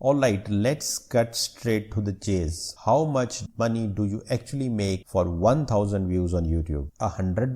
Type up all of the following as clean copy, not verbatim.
Alright, let's cut straight to the chase. How much money do you actually make for 1000 views on YouTube? $100,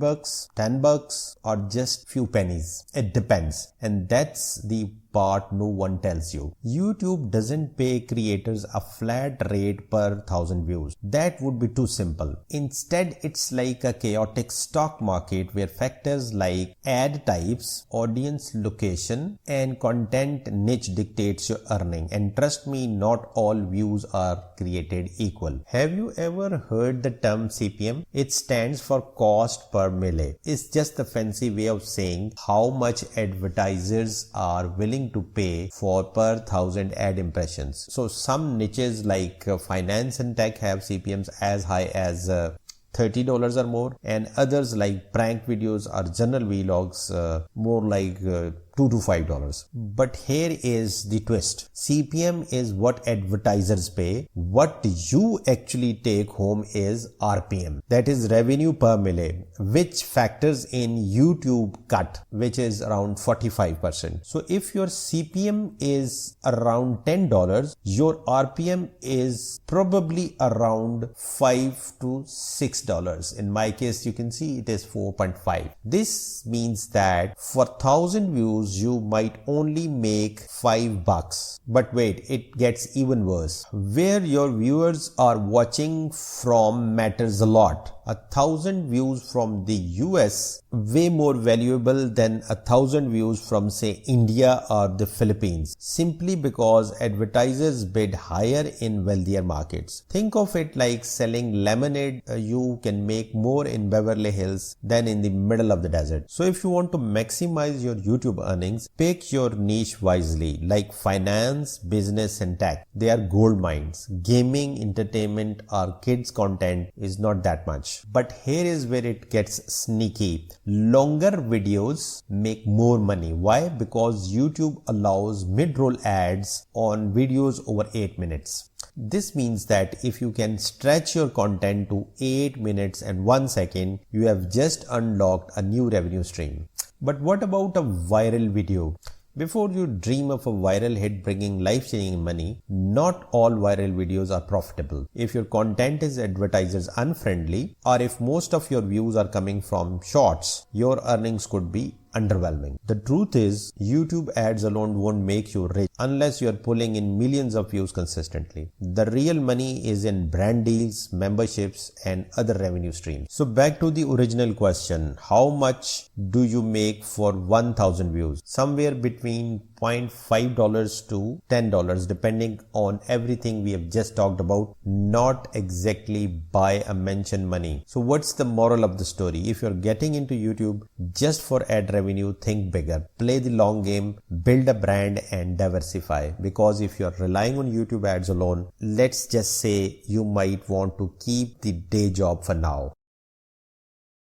$10, or just few pennies? It depends. And that's the part no one tells you. YouTube doesn't pay creators a flat rate per 1000 views. That would be too simple. Instead, it's like a chaotic stock market where factors like ad types, audience location, and content niche dictates your earning. And trust me, not all views are created equal. Have you ever heard the term CPM? It stands for cost per mille. It's just a fancy way of saying how much advertisers are willing to pay for per 1000 ad impressions. So some niches like finance and tech have CPMs as high as $30 or more, and others like prank videos or journal vlogs more like $2 to $5. But here is the twist. CPM is what advertisers pay. What you actually take home is RPM. That is revenue per mille, which factors in YouTube cut, which is around 45%. So if your CPM is around $10, your RPM is probably around $5 to $6. In my case, you can see it is 4.5. This means that for 1000 views, you might only make $5. But wait, it gets even worse. Where your viewers are watching from matters a lot. 1000 views from the US way more valuable than 1000 views from say India or the Philippines, simply because advertisers bid higher in wealthier markets. Think of it like selling lemonade. You can make more in Beverly Hills than in the middle of the desert. So if you want to maximize your YouTube earnings, pick your niche wisely, like finance, business and tech. They are gold mines. Gaming, entertainment or kids content is not that much. But here is where it gets sneaky. Longer videos make more money. Why? Because YouTube allows mid-roll ads on videos over 8 minutes. This means that if you can stretch your content to 8 minutes and 1 second, you have just unlocked a new revenue stream. But what about a viral video? Before you dream of a viral hit bringing life-changing money, not all viral videos are profitable. If your content is advertisers unfriendly, or if most of your views are coming from shorts, your earnings could be underwhelming. The truth is, YouTube ads alone won't make you rich unless you are pulling in millions of views consistently. The real money is in brand deals, memberships, and other revenue streams. So back to the original question, how much do you make for 1000 views? Somewhere between $0.5 to $10 depending on everything we have just talked about, not exactly by a mention money. So what's the moral of the story? If you're getting into YouTube just for ad revenue, think bigger, play the long game, build a brand and diversify. Because if you're relying on YouTube ads alone, let's just say you might want to keep the day job for now.